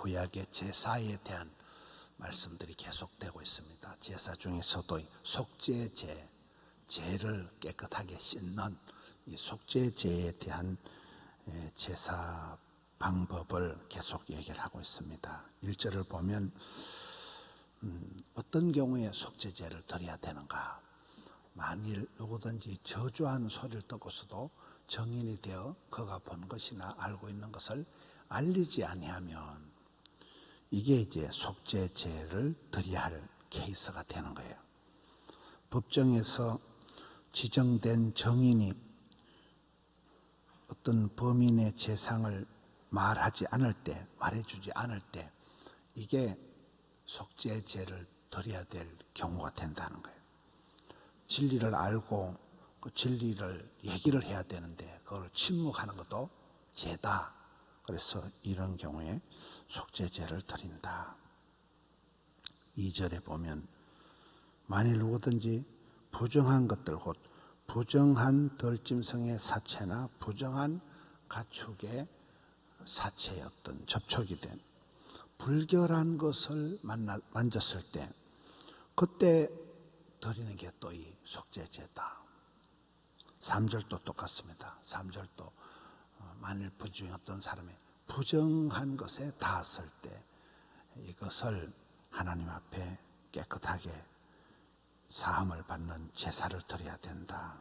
구약의 제사에 대한 말씀들이 계속되고 있습니다. 제사 중에서도 속죄제, 죄를 깨끗하게 씻는 이 속죄제에 대한 제사 방법을 계속 얘기를 하고 있습니다. 1절을 보면 어떤 경우에 속죄제를 드려야 되는가? 만일 누구든지 저주한 소리를 듣고서도 정인이 되어 그가 본 것이나 알고 있는 것을 알리지 아니하면 이게 이제 속죄제를 드려야 할 케이스가 되는 거예요. 법정에서 지정된 정인이 어떤 범인의 재상을 말하지 않을 때, 말해주지 않을 때 이게 속죄제를 드려야 될 경우가 된다는 거예요. 진리를 알고 그 진리를 얘기를 해야 되는데 그걸 침묵하는 것도 죄다. 그래서 이런 경우에 속죄제를 드린다. 2절에 보면 만일 누구든지 부정한 것들 곧 부정한 덜짐승의 사체나 부정한 가축의 사체의 어떤 접촉이 된 불결한 것을 만졌을 때 그때 드리는 게 또 이 속죄제다. 3절도 똑같습니다. 3절도 만일 부정이 없던 사람이 부정한 것에 닿았을 때 이것을 하나님 앞에 깨끗하게 사함을 받는 제사를 드려야 된다.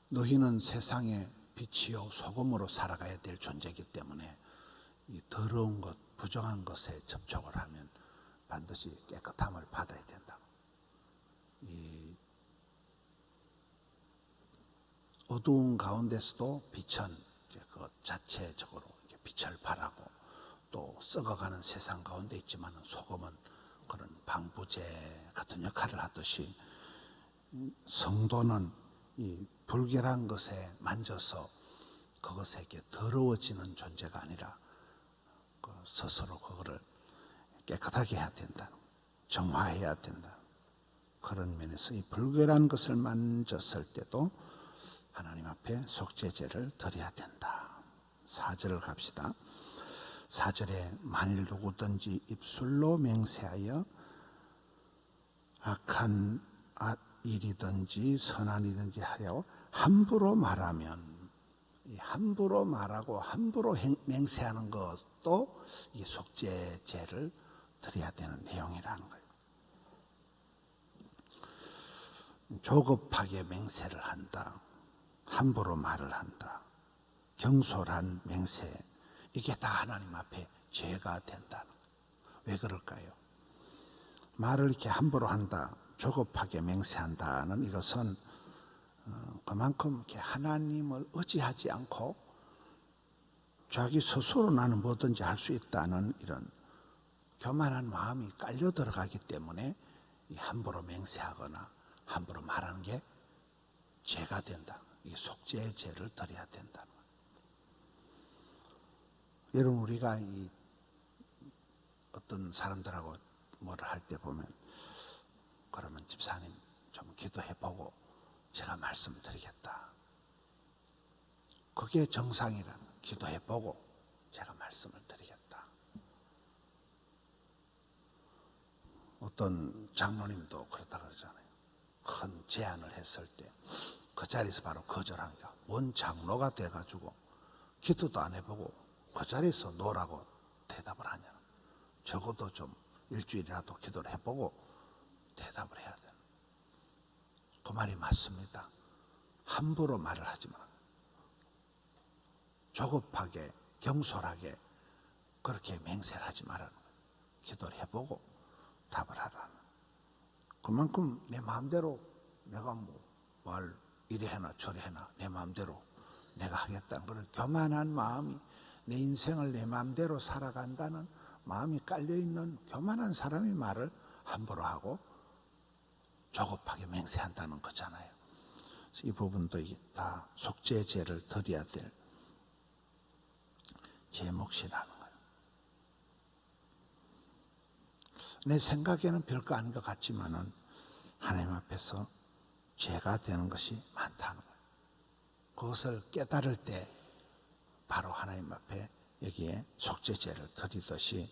너희는 세상의 빛이요 소금으로 살아가야 될 존재이기 때문에 이 더러운 것, 부정한 것에 접촉을 하면 반드시 깨끗함을 받아야 된다. 이 어두운 가운데서도 빛은 그 자체적으로 빛을 발하고 또 썩어가는 세상 가운데 있지만 소금은 그런 방부제 같은 역할을 하듯이 성도는 이 불결한 것에 만져서 그것에게 더러워지는 존재가 아니라 스스로 그거를 깨끗하게 해야 된다. 정화해야 된다. 그런 면에서 이 불결한 것을 만졌을 때도 하나님 앞에 속죄제를 드려야 된다. 4절을 갑시다. 4절에 만일 누구든지 입술로 맹세하여 악한 일이든지 선한 일이든지 하려고 함부로 말하면 이 함부로 말하고 함부로 맹세하는 것도 이 속죄제를 드려야 되는 내용이라는 거예요. 조급하게 맹세를 한다. 함부로 말을 한다. 경솔한 맹세. 이게 다 하나님 앞에 죄가 된다는 거예요. 왜 그럴까요? 말을 이렇게 함부로 한다. 조급하게 맹세한다는 이것은 그만큼 이렇게 하나님을 의지하지 않고 자기 스스로 나는 뭐든지 할 수 있다는 이런 교만한 마음이 깔려 들어가기 때문에 함부로 맹세하거나 함부로 말하는 게 죄가 된다. 이 속죄의 죄를 드려야 된다. 여러분 우리가 이 어떤 사람들하고 뭐를 할 때 보면 그러면 집사님 좀 기도해보고 제가 말씀드리겠다. 그게 정상이라는 기도해보고 제가 말씀을 드리겠다. 어떤 장로님도 그렇다 그러잖아요. 큰 제안을 했을 때 그 자리에서 바로 거절하는 거야. 뭔 장로가 돼가지고 기도도 안 해보고 그 자리에서 노라고 대답을 하냐. 적어도 좀 일주일이라도 기도를 해보고 대답을 해야 돼. 그 말이 맞습니다. 함부로 말을 하지 마. 조급하게 경솔하게 그렇게 맹세를 하지 말라는 거예요. 기도를 해보고 답을 하라는. 그만큼 내 마음대로 내가 말 이리 해나 저리 해나 내 마음대로 내가 하겠다는 그런 교만한 마음이 내 인생을 내 마음대로 살아간다는 마음이 깔려있는 교만한 사람이 말을 함부로 하고 조급하게 맹세한다는 거잖아요. 이 부분도 다 속죄제를 드려야 될 제 몫이라는 거예요. 내 생각에는 별거 아닌 것 같지만은 하나님 앞에서 죄가 되는 것이 많다는 거예요. 그것을 깨달을 때 바로 하나님 앞에 여기에 속죄제를 드리듯이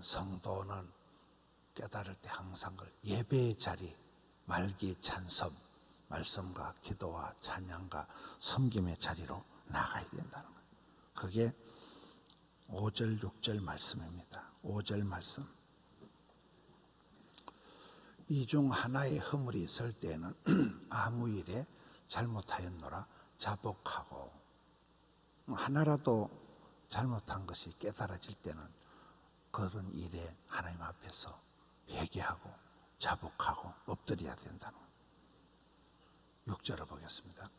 성도는 깨달을 때 항상 그 예배의 자리, 말기 찬섬, 말씀과 기도와 찬양과 섬김의 자리로 나가야 된다는 거예요. 그게 5절, 6절 말씀입니다. 5절 말씀. 이 중 하나의 허물이 있을 때는 아무 일에 잘못하였노라 자복하고, 하나라도 잘못한 것이 깨달아질 때는 그런 일에 하나님 앞에서 회개하고 자복하고 엎드려야 된다는 거예요. 6절을 보겠습니다.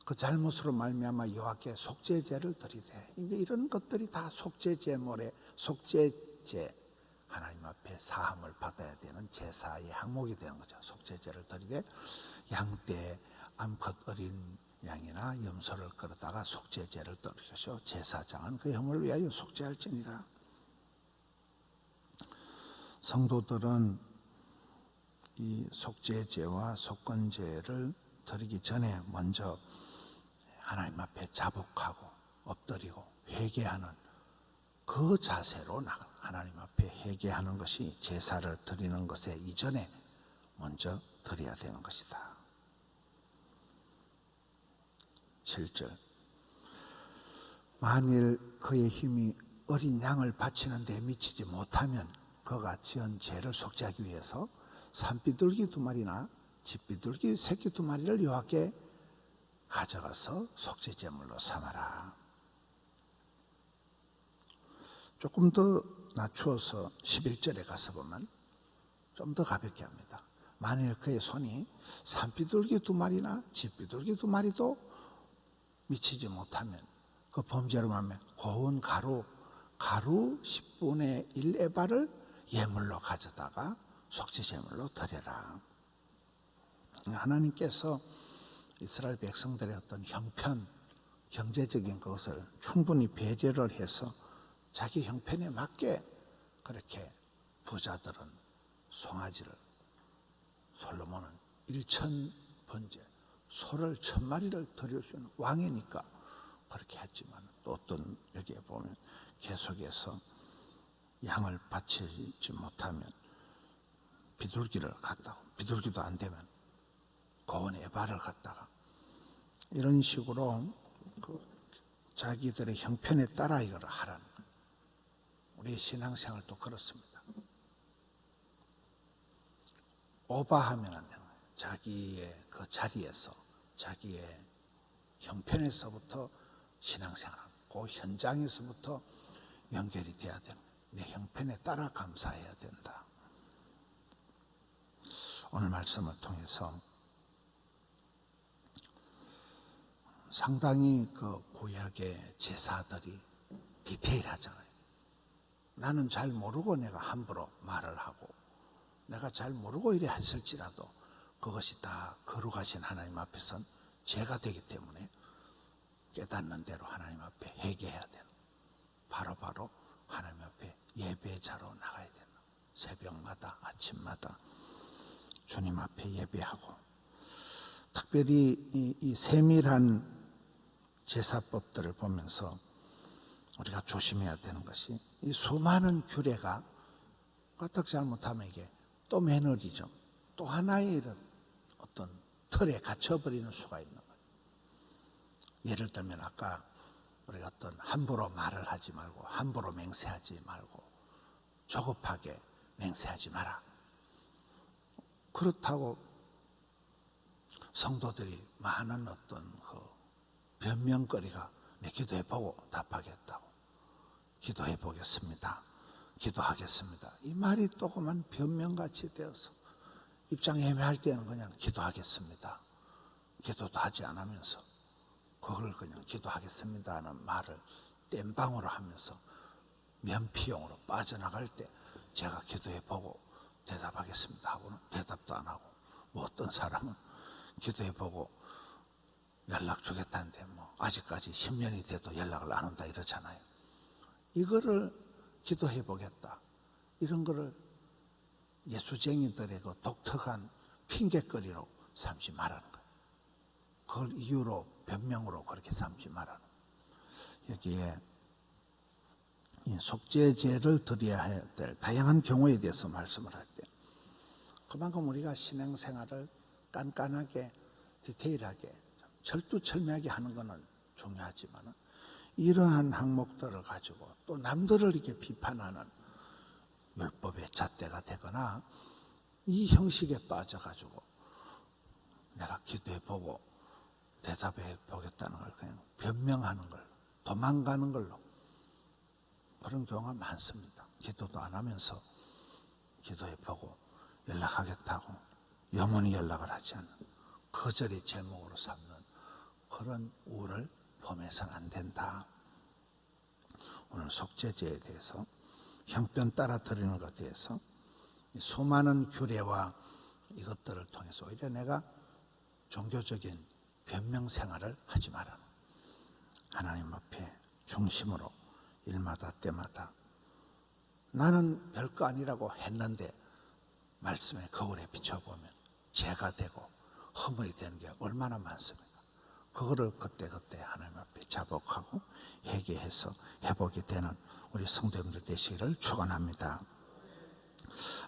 그 잘못으로 말미암아 여호와께 속죄제를 드리되, 이런 것들이 다 속죄제물에 속죄제, 하나님 앞에 사함을 받아야 되는 제사의 항목이 되는 거죠. 속죄제를 드리되 양떼, 암컷 어린 양이나 염소를 끌어다가 속죄제를 드리시오. 제사장은 그 형을 위하여 속죄할지니라. 성도들은 이 속죄제와 속건제를 드리기 전에 먼저 하나님 앞에 자복하고 엎드리고 회개하는 그 자세로 하나님 앞에 회개하는 것이 제사를 드리는 것에 이전에 먼저 드려야 되는 것이다. 7절. 만일 그의 힘이 어린 양을 바치는 데 미치지 못하면 그가 지은 죄를 속죄하기 위해서 산비둘기 2마리나 집비둘기 새끼 2마리를 여호와께 가져가서 속죄제물로 삼아라. 조금 더 낮추어서 11절에 가서 보면 좀 더 가볍게 합니다. 만일 그의 손이 산비둘기 2마리나 집비둘기 2마리도 미치지 못하면 그 범죄로 말하면 고운 가루 10분의 1 에바를 예물로 가져다가 속죄제물로 드려라. 하나님께서 이스라엘 백성들의 어떤 형편, 경제적인 것을 충분히 배려를 해서 자기 형편에 맞게 그렇게 부자들은 송아지를, 솔로몬은 1000번째 소를 1000마리를 드릴 수 있는 왕이니까 그렇게 했지만, 또 어떤 여기에 보면 계속해서 양을 바치지 못하면 비둘기를 갖다가, 비둘기도 안 되면 고운 에바를 갖다가, 이런 식으로 자기들의 형편에 따라 이걸 하라는 거예요. 우리의 신앙생활도 그렇습니다. 오버하면 안 되는 거예요. 자기의 그 자리에서, 자기의 형편에서부터 신앙생활하고 그 현장에서부터 연결이 돼야 되는 거예요. 내 형편에 따라 감사해야 된다. 오늘 말씀을 통해서 상당히 그 구약의 제사들이 디테일하잖아요. 나는 잘 모르고 내가 함부로 말을 하고, 내가 잘 모르고 이래 했을지라도 그것이 다 거룩하신 하나님 앞에선 죄가 되기 때문에 깨닫는 대로 하나님 앞에 회개해야 되는, 바로바로 하나님 앞에 예배자로 나가야 되는, 새벽마다 아침마다 주님 앞에 예배하고, 특별히 이 세밀한 제사법들을 보면서 우리가 조심해야 되는 것이, 이 수많은 규례가 까딱 잘못하면 이게 또 매너리즘, 또 하나의 이런 어떤 틀에 갇혀버리는 수가 있는 거예요. 예를 들면 아까 우리가 어떤 함부로 말을 하지 말고, 함부로 맹세하지 말고, 조급하게 맹세하지 마라. 그렇다고 성도들이 많은 어떤 그 변명거리가, 내 기도해보고 답하겠다고, 기도해보겠습니다, 기도하겠습니다, 이 말이 또 그만 변명같이 되어서 입장 애매할 때는 그냥 기도하겠습니다, 기도도 하지 않으면서 그걸 그냥 기도하겠습니다 하는 말을 땜방으로 하면서 면피용으로 빠져나갈 때 제가 기도해보고 대답하겠습니다 하고는 대답도 안 하고, 뭐 어떤 사람은 기도해보고 연락 주겠다는데 뭐 아직까지 10년이 돼도 연락을 안 온다 이러잖아요. 이거를 기도해보겠다, 이런 거를 예수쟁이들의 그 독특한 핑계거리로 삼지 말라는 거예요. 그걸 이유로, 변명으로 그렇게 삼지 말라는 거예요. 여기에 이 속죄제를 드려야 될 다양한 경우에 대해서 말씀을 할 때 그만큼 우리가 신앙생활을 깐깐하게 디테일하게 철두철미하게 하는 것은 중요하지만 이러한 항목들을 가지고 또 남들을 이렇게 비판하는 율법의 잣대가 되거나 이 형식에 빠져가지고 내가 기도해 보고 대답해 보겠다는 걸 그냥 변명하는 걸 도망가는 걸로 그런 경우가 많습니다. 기도도 안 하면서 기도해 보고 연락하겠다고 영원히 연락을 하지 않는 거절의 제목으로 삼는 그런 우를 범해서는 안 된다. 오늘 속죄제에 대해서 형편 따라 드리는 것에 대해서 수많은 규례와 이것들을 통해서 오히려 내가 종교적인 변명 생활을 하지 말아라. 하나님 앞에 중심으로 일마다 때마다 나는 별거 아니라고 했는데 말씀의 거울에 비춰보면 죄가 되고 허물이 되는 게 얼마나 많습니까? 그거를 그때그때 하나님 앞에 자복하고 회개해서 회복이 되는 우리 성도님들 되시기를 축원합니다.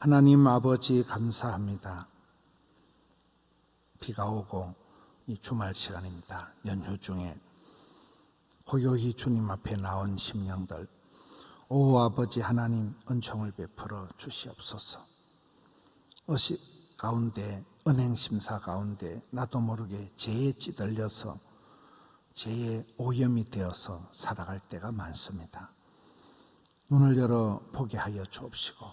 하나님 아버지 감사합니다. 비가 오고 이 주말 시간입니다. 연휴 중에 고요히 주님 앞에 나온 심령들, 오 아버지 하나님 은총을 베풀어 주시옵소서. 의식 가운데 은행심사 가운데 나도 모르게 죄에 찌들려서 죄의 오염이 되어서 살아갈 때가 많습니다. 눈을 열어 보게 하여 주옵시고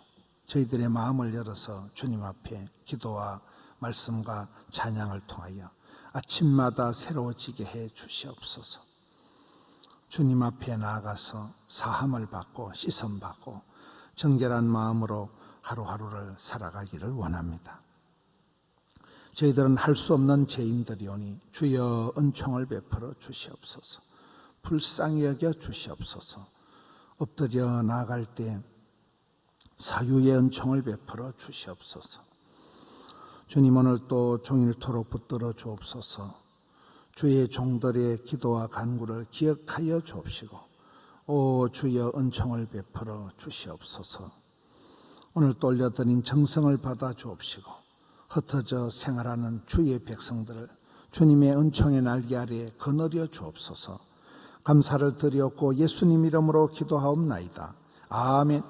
저희들의 마음을 열어서 주님 앞에 기도와 말씀과 찬양을 통하여 아침마다 새로워지게 해 주시옵소서. 주님 앞에 나아가서 사함을 받고 씻음받고 정결한 마음으로 하루하루를 살아가기를 원합니다. 저희들은 할 수 없는 죄인들이오니 주여 은총을 베풀어 주시옵소서. 불쌍히 여겨 주시옵소서. 엎드려 나아갈 때 사유의 은총을 베풀어 주시옵소서. 주님 오늘 또 종일토록 붙들어 주옵소서. 주의 종들의 기도와 간구를 기억하여 주옵시고 오 주여 은총을 베풀어 주시옵소서. 오늘 또 올려드린 정성을 받아 주옵시고 흩어져 생활하는 주의 백성들을 주님의 은총의 날개 아래에 거느려 주옵소서. 감사를 드렸고 예수님 이름으로 기도하옵나이다. 아멘.